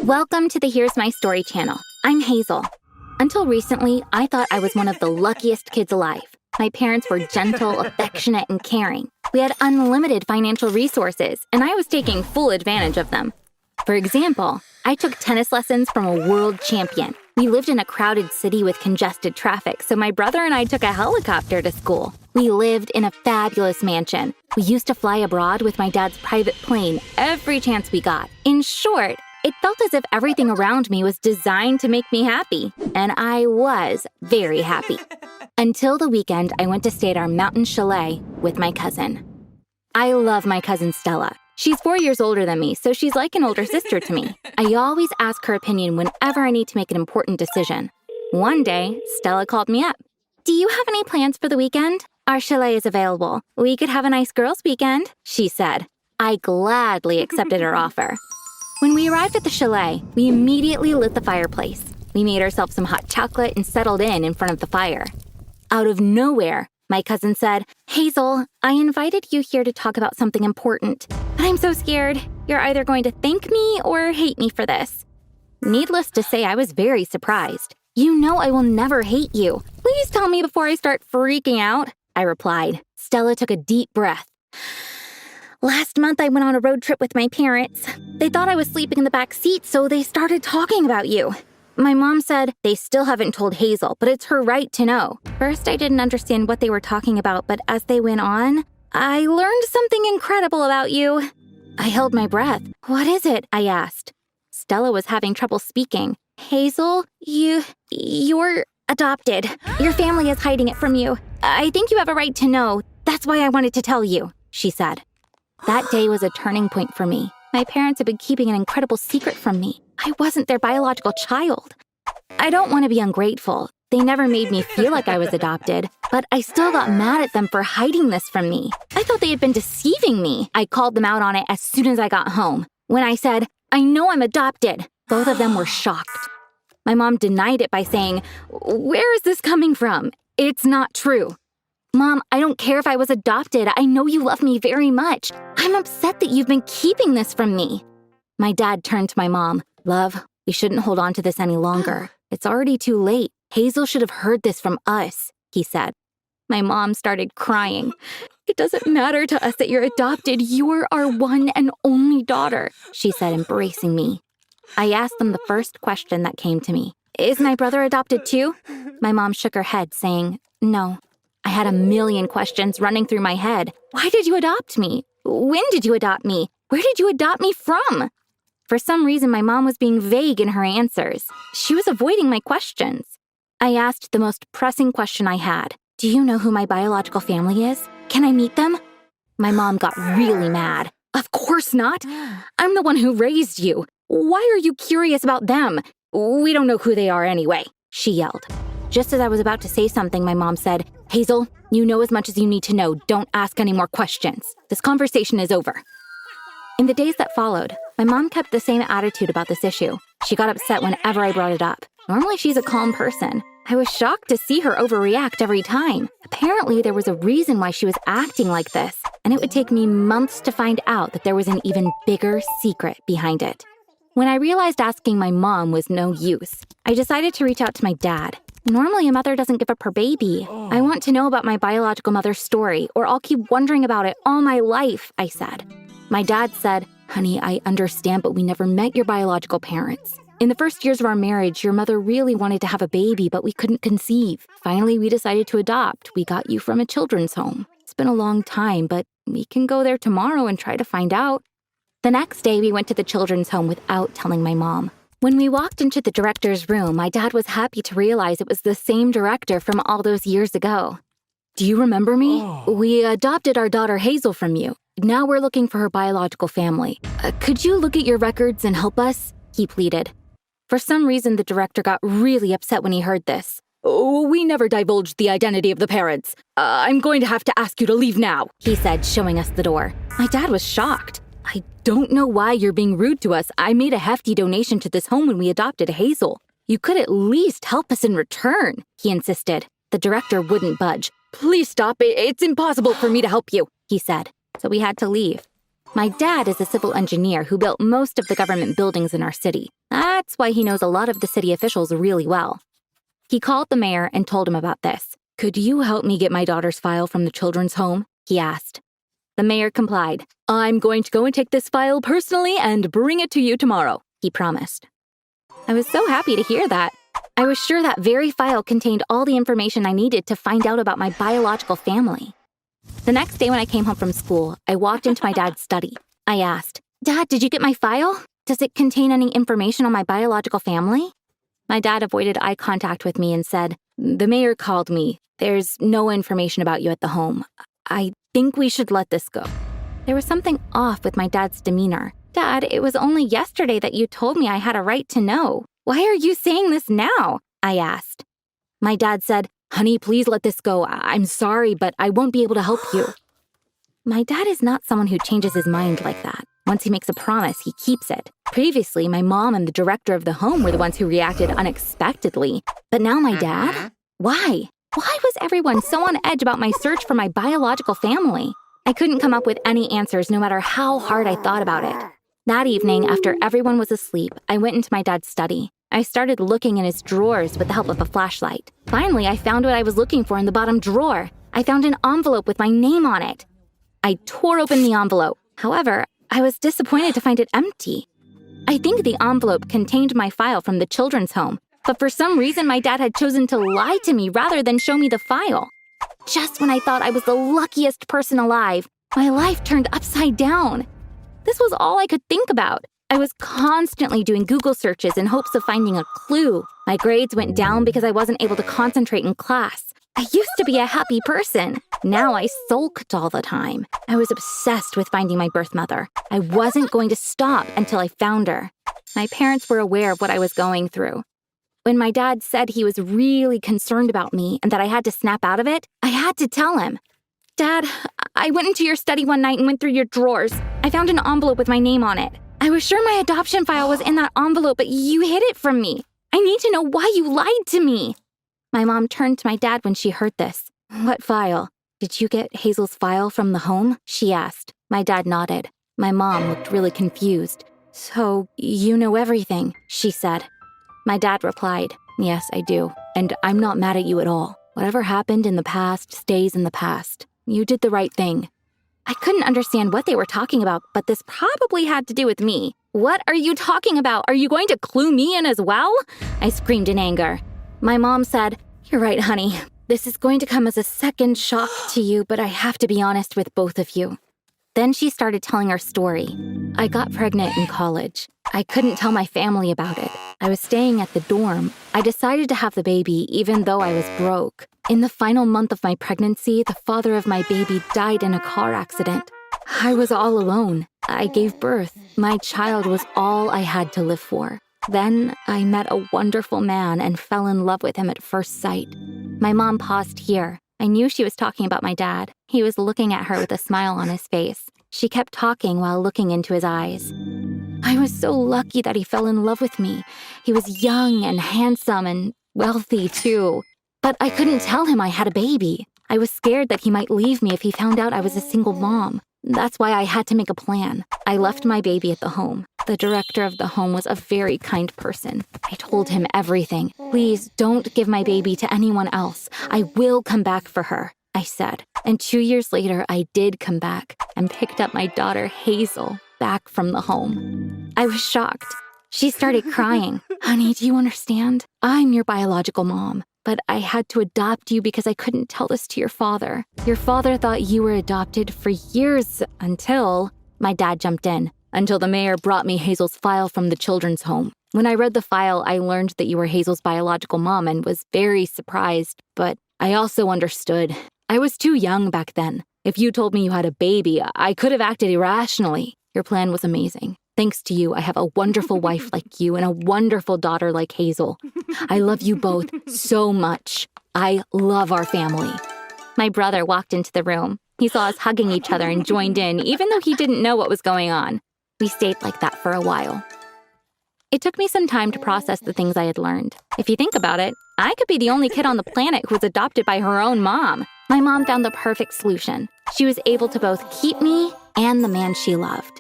Welcome to the Here's My Story channel. I'm Hazel. Until recently, I thought I was one of the luckiest kids alive. My parents were gentle, affectionate, and caring. We had unlimited financial resources, and I was taking full advantage of them. For example, I took tennis lessons from a world champion. We lived in a crowded city with congested traffic, so my brother and I took a helicopter to school. We lived in a fabulous mansion. We used to fly abroad with my dad's private plane every chance we got. In short, it felt as if everything around me was designed to make me happy, and I was very happy. Until the weekend, I went to stay at our mountain chalet with my cousin. I love my cousin Stella. She's 4 years older than me, so she's like an older sister to me. I always ask her opinion whenever I need to make an important decision. One day, Stella called me up. "Do you have any plans for the weekend? Our chalet is available. We could have a nice girls' weekend," she said. I gladly accepted her offer. When we arrived at the chalet, we immediately lit the fireplace. We made ourselves some hot chocolate and settled in front of the fire. Out of nowhere, my cousin said, "Hazel, I invited you here to talk about something important, but I'm so scared. You're either going to thank me or hate me for this." Needless to say, I was very surprised. "You know I will never hate you. Please tell me before I start freaking out," I replied. Stella took a deep breath. "Last month, I went on a road trip with my parents. They thought I was sleeping in the back seat, so they started talking about you. My mom said they still haven't told Hazel, but it's her right to know. First, I didn't understand what they were talking about, but as they went on, I learned something incredible about you." I held my breath. "What is it?" I asked. Stella was having trouble speaking. "Hazel, you're adopted. Your family is hiding it from you. I think you have a right to know. That's why I wanted to tell you," she said. That day was a turning point for me. My parents had been keeping an incredible secret from me. I wasn't their biological child. I don't want to be ungrateful. They never made me feel like I was adopted, but I still got mad at them for hiding this from me. I thought they had been deceiving me. I called them out on it as soon as I got home. When I said, "I know I'm adopted," both of them were shocked. My mom denied it by saying, "Where is this coming from? It's not true." "Mom, I don't care if I was adopted. I know you love me very much. I'm upset that you've been keeping this from me." My dad turned to my mom. "Love, we shouldn't hold on to this any longer. It's already too late. Hazel should have heard this from us," he said. My mom started crying. "It doesn't matter to us that you're adopted. You're our one and only daughter," she said, embracing me. I asked them the first question that came to me. "Is my brother adopted too?" My mom shook her head, saying, "No." I had a million questions running through my head. Why did you adopt me? When did you adopt me? Where did you adopt me from? For some reason, my mom was being vague in her answers. She was avoiding my questions. I asked the most pressing question I had. "Do you know who my biological family is? Can I meet them?" My mom got really mad. "Of course not. I'm the one who raised you. Why are you curious about them? We don't know who they are anyway," she yelled. Just as I was about to say something, my mom said, "Hazel, you know as much as you need to know. Don't ask any more questions. This conversation is over." In the days that followed, my mom kept the same attitude about this issue. She got upset whenever I brought it up. Normally, she's a calm person. I was shocked to see her overreact every time. Apparently, there was a reason why she was acting like this, and it would take me months to find out that there was an even bigger secret behind it. When I realized asking my mom was no use, I decided to reach out to my dad. Normally, a mother doesn't give up her baby. "I want to know about my biological mother's story, or I'll keep wondering about it all my life," I said. My dad said, "Honey, I understand, but we never met your biological parents. In the first years of our marriage, your mother really wanted to have a baby, but we couldn't conceive. Finally, we decided to adopt. We got you from a children's home. It's been a long time, but we can go there tomorrow and try to find out." The next day, we went to the children's home without telling my mom. When we walked into the director's room, my dad was happy to realize it was the same director from all those years ago. "Do you remember me? We adopted our daughter Hazel from you. Now we're looking for her biological family. Could you look at your records and help us?" he pleaded. For some reason, the director got really upset when he heard this. "We never divulged the identity of the parents. I'm going to have to ask you to leave now," he said, showing us the door. My dad was shocked. "I don't know why you're being rude to us. I made a hefty donation to this home when we adopted Hazel. You could at least help us in return," he insisted. The director wouldn't budge. "Please stop. It's impossible for me to help you," he said. So we had to leave. My dad is a civil engineer who built most of the government buildings in our city. That's why he knows a lot of the city officials really well. He called the mayor and told him about this. "Could you help me get my daughter's file from the children's home?" he asked. The mayor complied. "I'm going to go and take this file personally and bring it to you tomorrow," he promised. I was so happy to hear that. I was sure that very file contained all the information I needed to find out about my biological family. The next day when I came home from school, I walked into my dad's study. I asked, "Dad, did you get my file? Does it contain any information on my biological family?" My dad avoided eye contact with me and said, "The mayor called me. There's no information about you at the home. I think we should let this go." There was something off with my dad's demeanor. "Dad, it was only yesterday that you told me I had a right to know. Why are you saying this now?" I asked. My dad said, "Honey, please let this go. I'm sorry, but I won't be able to help you." My dad is not someone who changes his mind like that. Once he makes a promise, he keeps it. Previously, my mom and the director of the home were the ones who reacted unexpectedly. But now my dad? Why? Why was everyone so on edge about my search for my biological family? I couldn't come up with any answers no matter how hard I thought about it. That evening, after everyone was asleep, I went into my dad's study. I started looking in his drawers with the help of a flashlight. Finally, I found what I was looking for in the bottom drawer. I found an envelope with my name on it. I tore open the envelope. However, I was disappointed to find it empty. I think the envelope contained my file from the children's home, but for some reason my dad had chosen to lie to me rather than show me the file. Just when I thought I was the luckiest person alive, my life turned upside down. This was all I could think about. I was constantly doing Google searches in hopes of finding a clue. My grades went down because I wasn't able to concentrate in class. I used to be a happy person. Now I sulked all the time. I was obsessed with finding my birth mother. I wasn't going to stop until I found her. My parents were aware of what I was going through. When my dad said he was really concerned about me and that I had to snap out of it, I had to tell him. "Dad, I went into your study one night and went through your drawers. I found an envelope with my name on it. I was sure my adoption file was in that envelope, but you hid it from me. I need to know why you lied to me." My mom turned to my dad when she heard this. "What file? Did you get Hazel's file from the home?" she asked. My dad nodded. My mom looked really confused. "So, you know everything," she said. My dad replied, "Yes, I do. And I'm not mad at you at all. Whatever happened in the past stays in the past. You did the right thing." I couldn't understand what they were talking about, but this probably had to do with me. "What are you talking about? Are you going to clue me in as well?" I screamed in anger. My mom said, "You're right, honey. This is going to come as a second shock to you, but I have to be honest with both of you." Then she started telling her story. I got pregnant in college. I couldn't tell my family about it. I was staying at the dorm. I decided to have the baby even though I was broke. In the final month of my pregnancy, the father of my baby died in a car accident. I was all alone. I gave birth. My child was all I had to live for. Then I met a wonderful man and fell in love with him at first sight. My mom paused here. I knew she was talking about my dad. He was looking at her with a smile on his face. She kept talking while looking into his eyes. I was so lucky that he fell in love with me. He was young and handsome and wealthy, too. But I couldn't tell him I had a baby. I was scared that he might leave me if he found out I was a single mom. That's why I had to make a plan. I left my baby at the home. The director of the home was a very kind person. I told him everything. "Please don't give my baby to anyone else. I will come back for her," I said. And 2 years later, I did come back and picked up my daughter, Hazel, back from the home. I was shocked. She started crying. "Honey, do you understand? I'm your biological mom. But I had to adopt you because I couldn't tell this to your father. Your father thought you were adopted for years until..." My dad jumped in. "Until the mayor brought me Hazel's file from the children's home. When I read the file, I learned that you were Hazel's biological mom and was very surprised, but I also understood. I was too young back then. If you told me you had a baby, I could have acted irrationally. Your plan was amazing. Thanks to you, I have a wonderful wife like you and a wonderful daughter like Hazel. I love you both so much. I love our family." My brother walked into the room. He saw us hugging each other and joined in, even though he didn't know what was going on. We stayed like that for a while. It took me some time to process the things I had learned. If you think about it, I could be the only kid on the planet who was adopted by her own mom. My mom found the perfect solution. She was able to both keep me and the man she loved.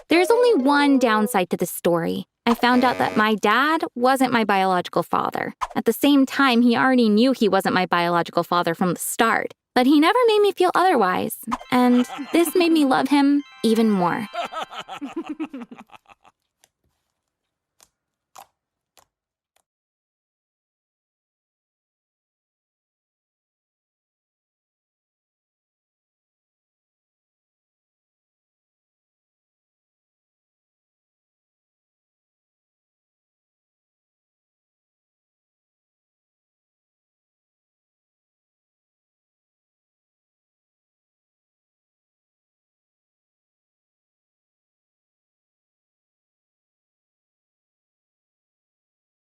There's only one downside to this story. I found out that my dad wasn't my biological father. At the same time, he already knew he wasn't my biological father from the start. But he never made me feel otherwise. And this made me love him even more.